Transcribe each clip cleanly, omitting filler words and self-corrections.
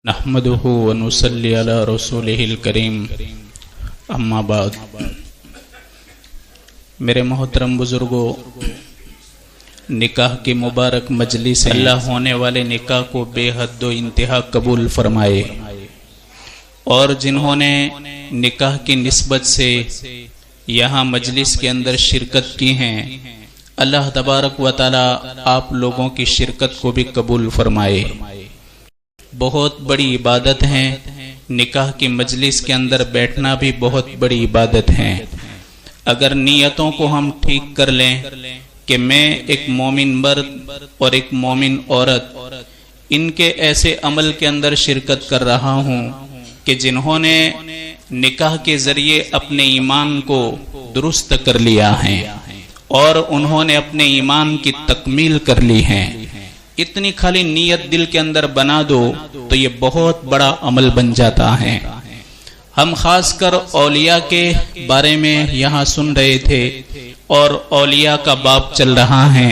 नहमदुहु व नुसल्ली अला रसूलिहिल करीम अम्मा बाद। मेरे मोहतरम बुजुर्गों, निकाह की मुबारक मजलिस अल्लाह होने वाले निकाह को बेहद व इंतहा कबूल फरमाए और जिन्होंने निकाह की निस्बत से यहाँ मजलिस के अंदर शिरकत की हैं, अल्लाह तबारक व तआला आप लोगों की शिरकत को भी कबूल फरमाए। बहुत बड़ी इबादत है, निकाह की मजलिस के अंदर बैठना भी बहुत बड़ी इबादत है। अगर नीयतों को हम ठीक कर लें कि मैं एक मोमिन मर्द और एक मोमिन औरत इनके ऐसे अमल के अंदर शिरकत कर रहा हूँ कि जिन्होंने निकाह के जरिए अपने ईमान को दुरुस्त कर लिया है और उन्होंने अपने ईमान की तकमील कर ली है, इतनी खाली नीयत दिल के अंदर बना दो तो ये बहुत बड़ा अमल बन जाता है। हम खासकर औलिया के बारे में यहाँ सुन रहे थे और औलिया का बाब चल रहा है।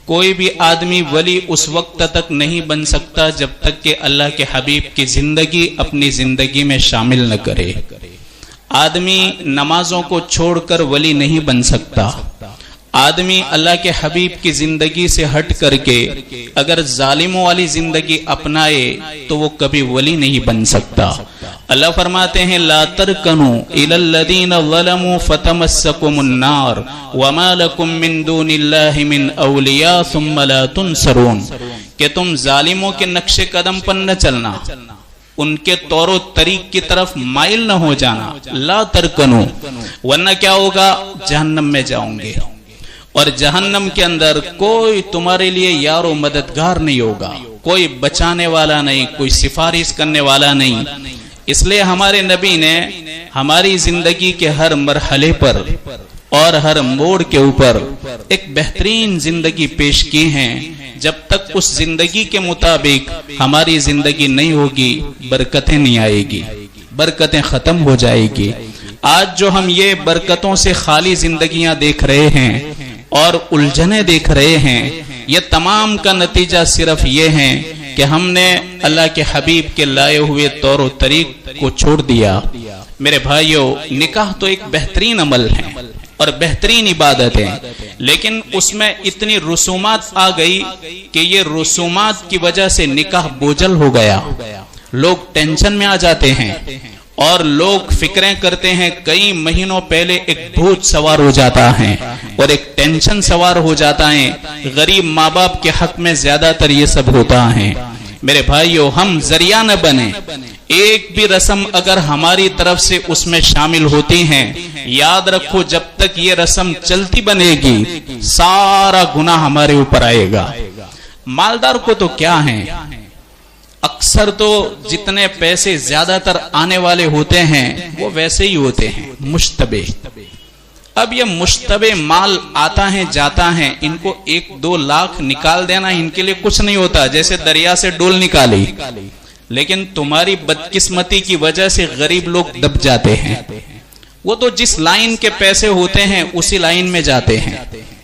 कोई भी आदमी वली उस वक्त तक नहीं बन सकता जब तक कि अल्लाह के हबीब की जिंदगी अपनी जिंदगी में शामिल न करे। आदमी नमाजों को छोड़कर वली नहीं बन सकता। आदमी अल्लाह के हबीब की जिंदगी से हट करके अगर जालिमों वाली जिंदगी अपनाए तो वो कभी वली नहीं बन सकता। अल्लाह फरमाते हैं, ला तरकनु इलल्लदीन ज़लमू फतमस्सकुमुन्नार वमा लकुम मिन दूनिल्लाहि मिन औलिया सुम्मा ला तुनसरून, कि तुम जालिमों के नक्शे कदम पर न चलना, उनके तौरो तरीक की तरफ माइल न हो जाना। ला तरकनु, वरना क्या होगा, जहन्नम में जाओगे और जहन्नम के अंदर कोई तुम्हारे लिए यारो मददगार नहीं होगा, कोई बचाने वाला नहीं, कोई सिफारिश करने वाला नहीं। इसलिए हमारे नबी ने हमारी जिंदगी के हर मरहले पर और हर मोड़ के ऊपर एक बेहतरीन जिंदगी पेश की है। जब तक उस जिंदगी के मुताबिक हमारी जिंदगी नहीं होगी, बरकतें नहीं आएगी, बरकतें खत्म हो जाएगी। आज जो हम ये बरकतों से खाली जिंदगियां देख रहे हैं और उलझने देख रहे हैं, ये तमाम का नतीजा सिर्फ ये है कि हमने अल्लाह के हबीब के लाए हुए तौर और तरीक को छोड़ दिया। मेरे भाइयों, निकाह तो एक बेहतरीन अमल है और बेहतरीन इबादत है, लेकिन उसमें इतनी रसूमात आ गई कि ये रसूमात की वजह से निकाह बोझल हो गया। लोग टेंशन में आ जाते हैं और लोग फिक्रें करते हैं। कई महीनों पहले एक भूत सवार हो जाता है और एक टेंशन सवार हो जाता है। गरीब माँ बाप के हक में ज्यादातर ये सब होता है। मेरे भाइयों, हम जरिया न बने। एक भी रस्म अगर हमारी तरफ से उसमें शामिल होती हैं, याद रखो जब तक ये रस्म चलती बनेगी सारा गुनाह हमारे ऊपर आएगा। मालदार को तो क्या है, अक्सर तो जितने पैसे ज्यादातर आने वाले होते हैं वो वैसे ही होते हैं, मुश्तबे। अब ये मुश्तबे माल आता है जाता है, इनको 1-2 लाख निकाल देना इनके लिए कुछ नहीं होता, जैसे दरिया से डोल निकाली। लेकिन तुम्हारी बदकिस्मती की वजह से गरीब लोग दब जाते हैं। वो तो जिस लाइन के पैसे होते हैं उसी लाइन में जाते हैं।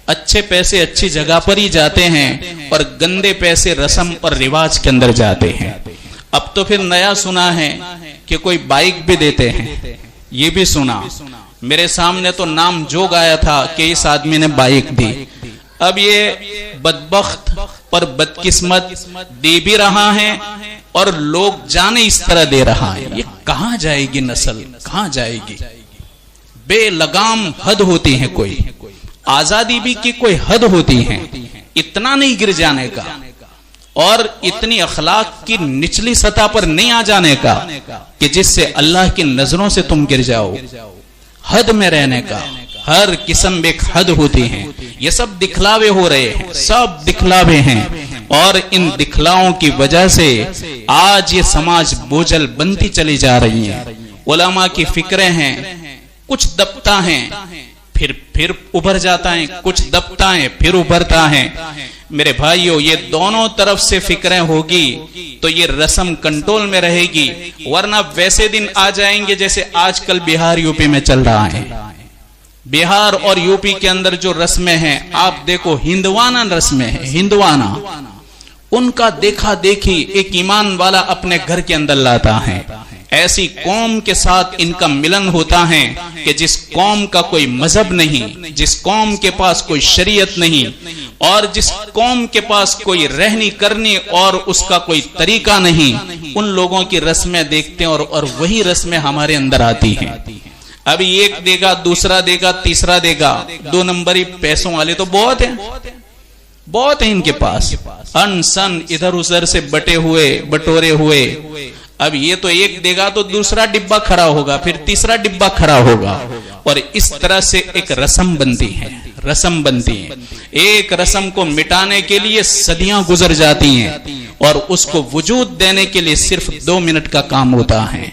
अच्छे पैसे अच्छी जगह पर ही जाते हैं और गंदे पैसे रस्म और रिवाज के अंदर जाते हैं। अब तो फिर नया सुना है कि कोई बाइक भी देते हैं, ये भी सुना। मेरे सामने तो नाम जोग आया था कि इस आदमी ने बाइक दी। अब ये बदबख्त पर बदकिस्मत दे भी रहा है और लोग जाने इस तरह दे रहा है। ये कहाँ जाएगी नस्ल, कहाँ जाएगी? बेलगाम हद होती है, कोई आजादी भी की कोई हद होती है। इतना नहीं गिर जाने का और इतनी अखलाक की निचली सतह पर नहीं आ जाने का कि जिससे अल्लाह की नजरों से तुम गिर जाओ। हद में रहने का, हर किस्म एक हद होती है। ये सब दिखलावे हो रहे हैं, सब दिखलावे हैं और इन दिखलाओं की वजह से आज ये समाज बोझल बनती चली जा रही है। उलमा की फिक्रें हैं, कुछ दबता है फिर उभर जाता है, कुछ दबता है फिर उभरता है। मेरे भाइयों, ये दोनों तरफ से फिक्रें होगी तो ये रस्म कंट्रोल में रहेगी, वरना वैसे दिन आ जाएंगे जैसे आजकल बिहार यूपी में चल रहा है। बिहार और यूपी के अंदर जो रस्में हैं, आप देखो, हिंदवाना रस्में हैं, हिंदवाना। उनका देखा देखी एक ईमान वाला अपने घर के अंदर लाता है। ऐसी कौम के साथ इनका मिलन होता है कि जिस कौम का कोई मजहब नहीं, जिस कौम के पास कोई शरीयत नहीं, और जिस कौम के पास कोई रहनी करनी और उसका कोई तरीका नहीं, उन लोगों की रस्में देखते हैं और वही रस्में हमारे अंदर आती हैं। अभी एक देगा, दूसरा देगा, तीसरा देगा, 2 नंबरी पैसों वाले तो बहुत है इनके पास, अनसन इधर उधर से बटोरे हुए। अब ये तो एक देगा तो दूसरा डिब्बा खड़ा होगा, फिर तीसरा डिब्बा खड़ा होगा, और इस तरह से एक रस्म बनती है। एक रस्म को मिटाने के लिए सदियां गुजर जाती हैं और उसको वजूद देने के लिए सिर्फ 2 मिनट का काम होता है।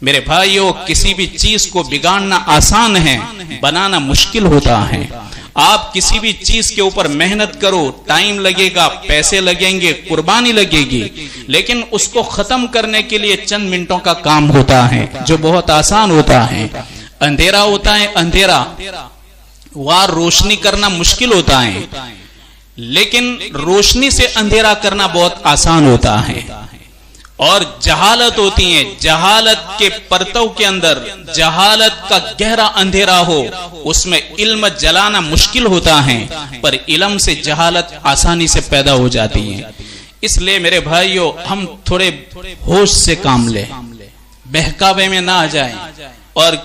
मेरे भाइयों, किसी भी चीज को बिगाड़ना आसान है, बनाना मुश्किल होता है। आप किसी भी चीज के ऊपर मेहनत करो, टाइम लगेगा, पैसे लगेंगे, कुर्बानी लगेगी, लेकिन उसको खत्म करने के लिए चंद मिनटों का काम होता है जो बहुत आसान होता है। अंधेरा होता है, अंधेरा वहां रोशनी करना मुश्किल होता है, लेकिन रोशनी से अंधेरा करना बहुत आसान होता है। और जहालत होती है, जहालत के परतव के अंदर जहालत का गहरा अंधेरा हो, उसमें इल्म जलाना मुश्किल होता है, पर इल्म से जहालत आसानी से पैदा हो जाती है। इसलिए मेरे भाइयों, हम थोड़े होश से काम लें, बहकावे में ना आ जाएं, और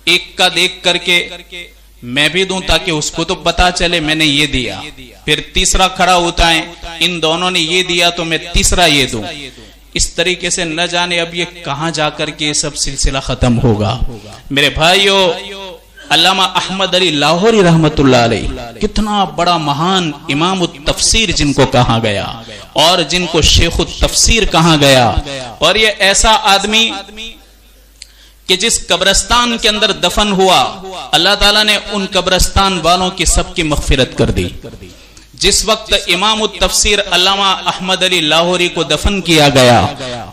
एक का देख करके मैं भी दूं ताकि उसको तो पता चले मैंने ये दिया, फिर तीसरा खड़ा होता है, इन दोनों ने ये दिया तो मैं तीसरा ये दूं। इस तरीके से न जाने अब ये कहां जाकर के सब सिलसिला खत्म होगा। मेरे भाइयों, अल्लामा अहमद अली लाहौरी रहमतुल्लाह अलैह कितना बड़ा महान इमाम तफसीर जिनको कहा गया, और जिनको शेख तफसीर कहा गया, और ये ऐसा आदमी कि जिस कब्रिस्तान के अंदर दफन हुआ, अल्लाह ताला ने उन कब्रिस्तान वालों की सबकी मग़फ़िरत कर दी। जिस वक्त इमाम तफसीर अल्लामा अहमद अली लाहौरी को दफन किया गया,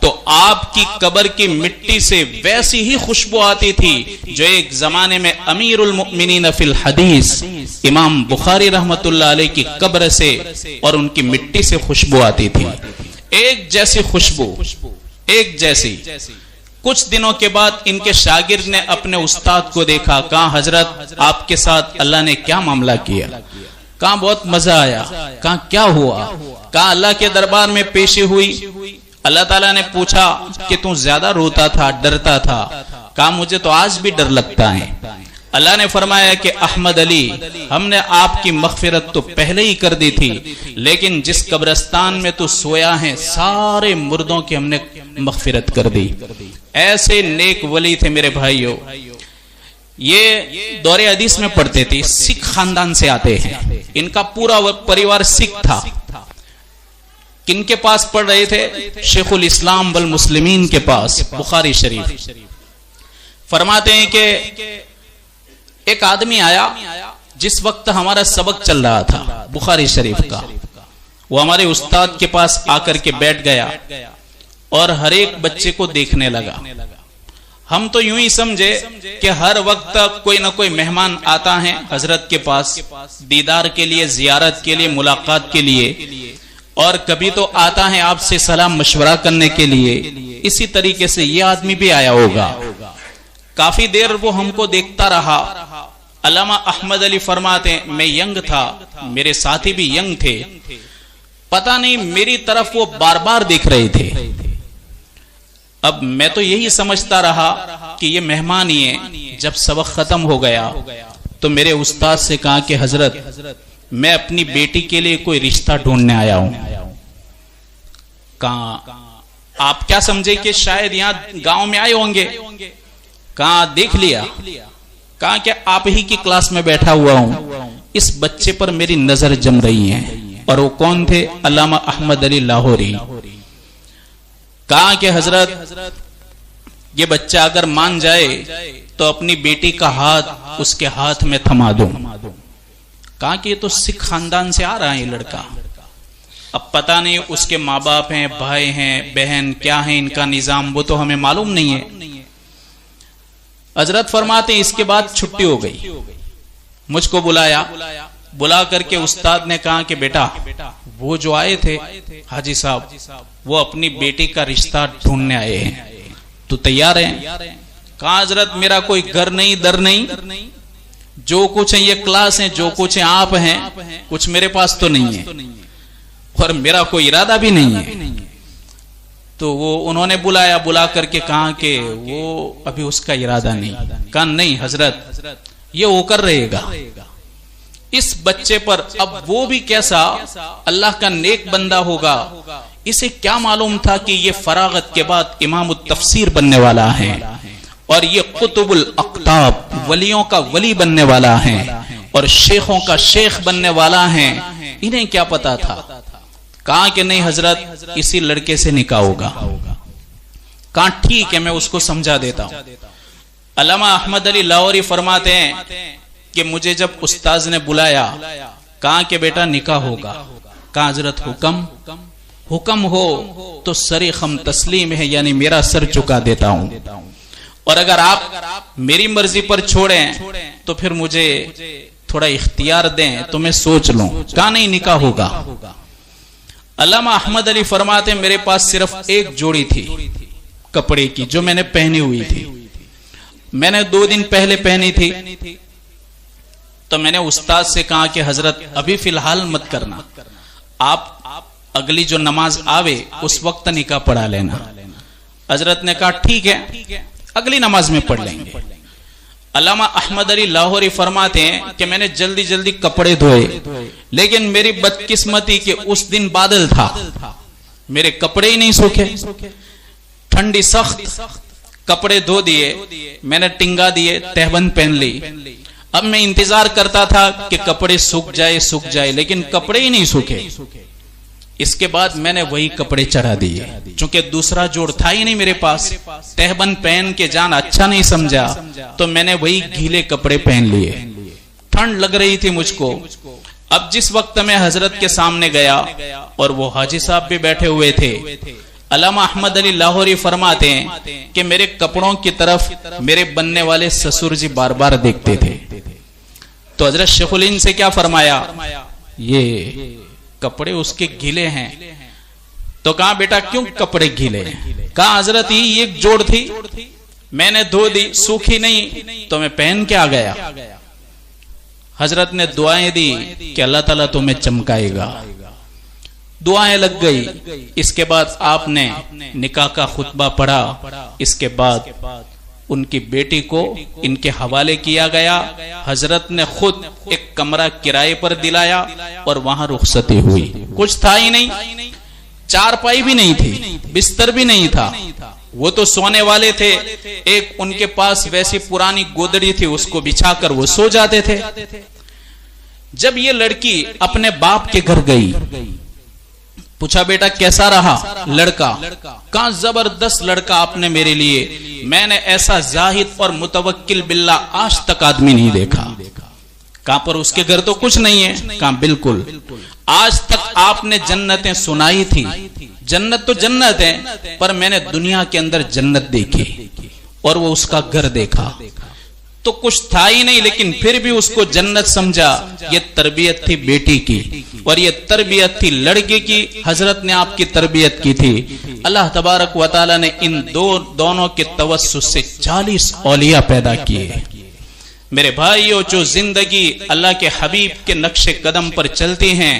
तो आपकी कब्र की मिट्टी से वैसी ही खुशबू आती थी जो एक जमाने में अमीरुल मुमिनीन फिल हदीस इमाम बुखारी रहमतुल्लाह अलैह की कब्र से और उनकी मिट्टी से खुशबू आती थी। एक जैसी खुशबू, एक जैसी। कुछ दिनों के बाद इनके शागिर्द ने अपने उस्ताद को देखा, कहा हजरत आपके साथ अल्लाह ने क्या मामला किया? कहा बहुत मजा आया। कहा क्या हुआ? कहा अल्लाह के दरबार में पेशी हुई, अल्लाह ताला ने पूछा कि तू ज्यादा रोता था, डरता था? कहा मुझे तो आज भी डर लगता है। अल्लाह ने फरमाया कि अहमद अली, हमने आपकी मग़फ़िरत तो पहले ही कर दी थी, लेकिन जिस कब्रिस्तान में तू सोया है सारे मुर्दों की हमने मग़फ़िरत कर दी। ऐसे नेक वली थे मेरे भाइयों। ये दौरे हदीस में पढ़ते थे, सिख खानदान से आते हैं, इनका पूरा परिवार सिख था। किनके पास पढ़ रहे थे? शेखुल इस्लाम वल मुस्लिमीन के पास, बुखारी शरीफ। फरमाते हैं कि एक आदमी आया जिस वक्त हमारा सबक चल रहा था बुखारी शरीफ का, वो हमारे उस्ताद के पास आकर के बैठ गया और हर एक बच्चे को देखने लगा। हम तो यूं ही समझे कि हर वक्त कोई ना कोई मेहमान आता है हजरत के पास दीदार के लिए, जियारत के लिए, मुलाकात के लिए, और कभी तो आता है आपसे सलाम मशवरा करने के लिए। इसी तरीके से ये आदमी भी आया होगा। काफी देर वो हमको देखता रहा। अल्लामा अहमद अली फरमाते हैं मैं यंग था, मेरे साथी भी यंग थे, पता नहीं मेरी तरफ वो बार बार देख रहे थे। अब मैं तो यही समझता रहा कि ये मेहमान ही है। जब सबक खत्म हो गया तो मेरे उस्ताद से कहा कि हजरत मैं अपनी बेटी के लिए कोई रिश्ता ढूंढने आया हूं। कहा आप क्या समझे कि शायद यहां गांव में आए होंगे? कहा देख लिया। कहा कि आप ही की क्लास में बैठा हुआ हूं, इस बच्चे पर मेरी नजर जम रही है। और वो कौन थे? अल्लामा अहमद अली लाहौरी। कहा कि हजरत ये बच्चा अगर मान जाए तो अपनी बेटी का हाथ उसके हाथ में थमा दूं। कहा कि ये तो सिख खानदान से आ रहा है ये लड़का, अब पता नहीं उसके माँ बाप हैं, भाई हैं, बहन क्या है इनका निजाम, वो तो हमें मालूम नहीं है। हजरत फरमाते इसके बाद छुट्टी हो गई, मुझको बुलाया। बुला करके उस्ताद ने कहा कि बेटा वो जो आए थे हाजी साहब, वो अपनी बेटी का रिश्ता ढूंढने आए हैं, तो तैयार हैं? कहा हजरत मेरा कोई घर नहीं, दर नहीं, जो कुछ है ये क्लास है, जो कुछ है आप हैं, कुछ मेरे पास तो नहीं है और मेरा कोई इरादा भी नहीं है। तो वो उन्होंने बुला करके कहा कि वो अभी उसका इरादा नहीं। कहा नहीं हजरत ये होकर रहेगा। इस बच्चे पर अब वो भी कैसा अल्लाह का नेक बंदा होगा, इसे क्या मालूम था कि ये फरागत के बाद इमाम तफसीर बनने वाला है और ये कुतुबुल अक्ताब वलियों का वली बनने वाला है और शेखों का शेख बनने वाला है। इन्हें क्या पता था? कहा कि नहीं हजरत इसी लड़के से निकाह होगा। कहा ठीक है मैं उसको समझा देता हूं। अल्लामा अहमद अली लाहौरी फरमाते हैं कि मुझे जब उस्ताद ने बुलाया, कहा कि बेटा निकाह होगा। कहा हजरत हुक्म हो तो सरे खम तस्लीम है, यानी मेरा सर चुका देता हूं, और अगर आप मेरी मर्जी पर छोड़ें तो फिर मुझे थोड़ा इख्तियार दें तो मैं सोच लूं। कहा नहीं निकाह होगा। अल्लामा अहमद अली फरमाते मेरे पास सिर्फ एक जोड़ी थी कपड़े की जो मैंने पहनी हुई थी, मैंने 2 दिन पहले पहनी थी। तो मैंने उस्ताद से कहा कि हजरत अभी फिलहाल मत करना, आप अगली जो नमाज आवे उस वक्त निकाह पढ़ा लेना। हजरत ने कहा ठीक है अगली नमाज में पढ़ लेंगे। अल्लामा अहमद अली लाहौरी फरमाते हैं कि मैंने जल्दी जल्दी कपड़े धोए, लेकिन मेरी बदकिस्मती कि उस दिन बादल था, मेरे कपड़े ही नहीं सूखे, ठंडी सख्त। कपड़े धो दिए, मैंने टिंगा दिए, तहबंद पहन ली। अब मैं इंतजार करता था कि कपड़े सूख जाए, लेकिन कपड़े ही नहीं सूखे। इसके बाद मैंने वही कपड़े चढ़ा दिए, चूंकि दूसरा जोड़ था ही नहीं मेरे पास। तहबंद पहन के जाना अच्छा नहीं समझा, तो मैंने वही गीले कपड़े पहन लिए। ठंड लग रही थी मुझको। अब जिस वक्त मैं हजरत के सामने गया और वो हाजी साहब भी बैठे हुए थे, अल्लामा अहमद अली लाहौरी फरमाते हैं कि मेरे कपड़ों की तरफ मेरे बनने वाले ससुर जी बार बार देखते थे। तो हजरत शेखुल हिंद से क्या फरमाया, ये कपड़े उसके गीले हैं। तो कहा बेटा क्यों कपड़े गीले हैं? कहा हजरत ही एक जोड़ थी, मैंने धो दी, सूखी नहीं तो मैं पहन के आ गया। हजरत ने दुआएं दी कि अल्लाह ताला तुम्हें चमकाएगा। दुआएं लग गई। इसके बाद आपने निकाह का खुतबा पढ़ा। इसके बाद उनकी बेटी को इनके हवाले किया गया। हजरत ने खुद एक कमरा किराए पर दिलाया और वहां रुखसती हुई। कुछ था ही नहीं, चारपाई भी नहीं थी, बिस्तर भी नहीं था। वो तो सोने वाले थे, एक उनके पास वैसी पुरानी गोदड़ी थी, उसको बिछाकर वो सो जाते थे। जब ये लड़की अपने बाप के घर गई, पूछा बेटा कैसा रहा लड़का? कहा जबरदस्त लड़का आपने मेरे लिए, मैंने ऐसा जाहिद और मुतवक्किल बिल्ला आज तक आदमी नहीं देखा। कहां पर उसके घर तो कुछ नहीं है? कहां बिल्कुल, आज तक आपने जन्नतें सुनाई थी, जन्नत तो जन्नत है, पर मैंने दुनिया के अंदर जन्नत देखी और वो उसका घर देखा तो कुछ था ही नहीं, लेकिन फिर भी उसको जन्नत समझा। ये तरबियत थी बेटी की और ये तरबियत थी लड़के की। हजरत ने आपकी तरबियत की थी। अल्लाह तबारक व तआला ने इन दोनों के तवस्सुस से 40 औलिया पैदा किए। मेरे भाइयों, जो जिंदगी अल्लाह के हबीब के नक्शे कदम पर चलती हैं,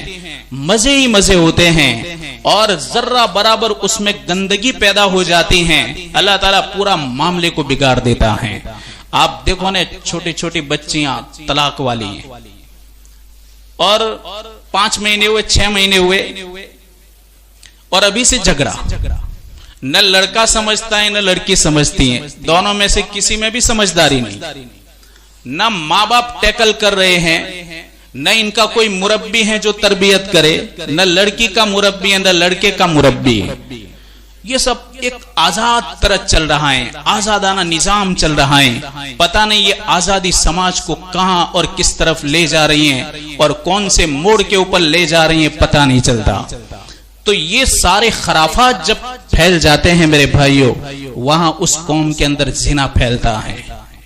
मजे ही मजे होते हैं और जर्रा बराबर उसमें गंदगी पैदा हो जाती हैं, अल्लाह ताला पूरा मामले को बिगाड़ देता है। आप देखो ना, छोटी छोटी बच्चियां तलाक वाली हैं और 5 महीने हुए, 6 महीने हुए और अभी से झगड़ा। न लड़का समझता है न लड़की समझती है, दोनों में से किसी में भी समझदारी नहीं। न माँ बाप टैकल कर रहे हैं, न इनका कोई मुरब्बी है जो तरबियत करे, न लड़की का मुरब्बी है न लड़के का मुरब्बी है। ये सब एक आजाद तरह चल रहा है, आजादाना निजाम चल रहा है। पता नहीं ये आजादी समाज को कहां और किस तरफ ले जा रही है और कौन से मोड़ के ऊपर ले जा रही है, पता नहीं चलता। तो ये सारे खराफात जब फैल जाते हैं मेरे भाइयों, वहां उस कौम के अंदर जिना फैलता है।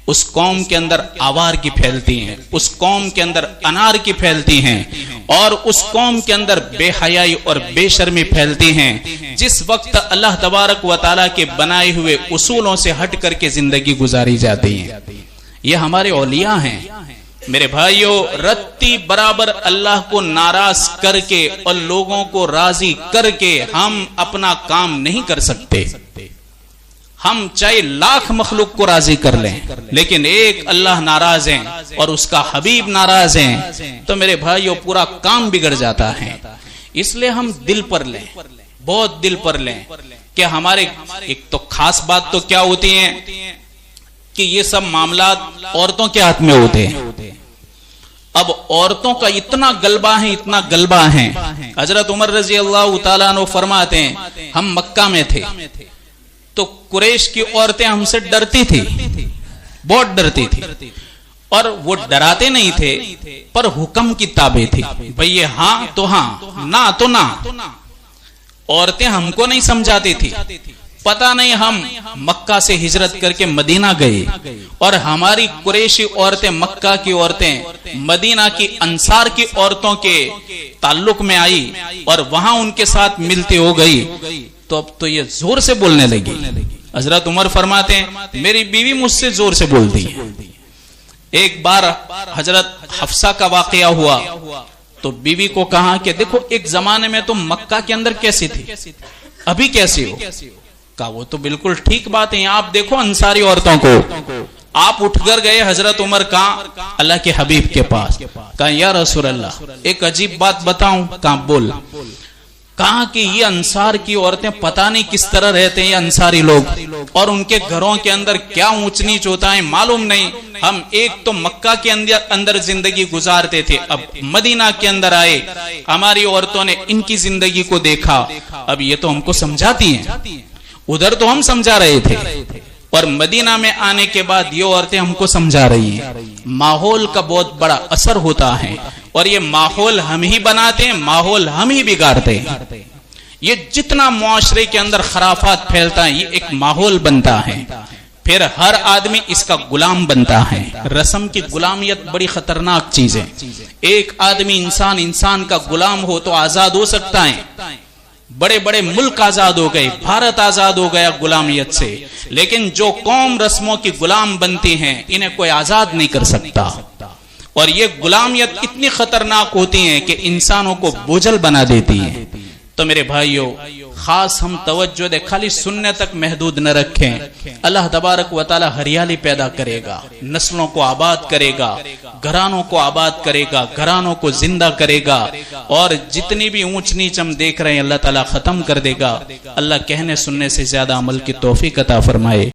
उस कौम के अंदर आवार की फैलती हैं, उस कौम के अंदर अनार की फैलती हैं, और उस कौम के अंदर बेहयाई और बेशर्मी फैलती हैं जिस वक्त अल्लाह तबारक व तआला के बनाए हुए उसूलों से हट करके जिंदगी गुजारी जाती है। ये हमारे औलिया हैं मेरे भाइयों। रत्ती बराबर अल्लाह को नाराज करके और लोगों को राजी करके हम अपना काम नहीं कर सकते। हम चाहे लाख मखलूक को राजी कर लें, लेकिन एक अल्लाह नाराज है और उसका हबीब नाराज है तो मेरे भाइयों पूरा काम बिगड़ जाता है। इसलिए हम दिल पर लें, बहुत दिल पर लें कि हमारे एक तो खास बात तो क्या होती है कि ये सब मामलात औरतों के हाथ में होते हैं। अब औरतों का इतना गलबा है, इतना गलबा है। हजरत उमर रजी अल्लाह तआला अन्हु फरमाते हैं हम मक्का में थे तो कुरैश की औरतें हमसे डरती थी, बहुत डरती थी, और वो डराते नहीं थे पर हुक्म की ताबे थी। भाई ये हाँ तो हाँ, ना तो ना। औरतें हमको नहीं समझाती थी। पता नहीं हम मक्का से हिजरत करके मदीना गए और हमारी कुरैशी औरतें, मक्का की औरतें मदीना की अंसार की औरतों के ताल्लुक में आई और वहां उनके साथ मिलती हो गई तो अब तो ये जोर से बोलने लगी। हजरत उमर फरमाते हैं मेरी बीवी मुझसे जोर से बोलती है। एक बार हजरत हफ्सा का वाकया हुआ तो बीवी को कहा कि देखो एक जमाने में तुम मक्का के अंदर कैसी थी, अभी कैसी हो? कहा वो तो बिल्कुल ठीक बात है, आप देखो अंसारी औरतों को। आप उठकर गए हजरत उमर कहा अल्लाह के हबीब के पास। कहा या रसूल अल्लाह एक अजीब बात बताऊं? कहा बोल। कहा कि ये अंसार की औरतें पता नहीं किस तरह रहते हैं ये अंसारी लोग, और उनके घरों के अंदर क्या ऊंच नीच होता है मालूम नहीं। हम एक तो मक्का के अंदर जिंदगी गुजारते थे, अब मदीना के अंदर आए, हमारी औरतों ने इनकी जिंदगी को देखा, अब ये तो हमको समझाती हैं। उधर तो हम समझा रहे थे और मदीना में आने के बाद ये औरतें हमको समझा रही हैं। माहौल का बहुत बड़ा असर होता है और ये माहौल हम ही बनाते हैं, माहौल हम ही बिगाड़ते हैं। ये जितना मुआशरे के अंदर खराफात फैलता है ये एक माहौल बनता है, फिर हर आदमी इसका गुलाम बनता है। रस्म की गुलामियत बड़ी खतरनाक चीज है। एक आदमी इंसान का गुलाम हो तो आजाद हो सकता है, बड़े बड़े मुल्क आजाद हो गए, भारत आजाद हो गया गुलामियत से, लेकिन जो कौम रस्मों की गुलाम बनती हैं इन्हें कोई आजाद नहीं कर सकता। और ये गुलामियत इतनी खतरनाक होती है कि इंसानों को बोझल बना देती है। तो मेरे भाइयों खास हम तवज्जो दे, खाली सुनने तक महदूद न रखें। अल्लाह तबारक व तआला हरियाली पैदा करेगा, नस्लों को आबाद करेगा, घरानों को आबाद करेगा, घरानों को जिंदा करेगा, और जितनी भी ऊंच नीच हम देख रहे हैं अल्लाह ताला खत्म कर देगा। अल्लाह कहने सुनने से ज्यादा अमल की तौफीक अता फरमाए।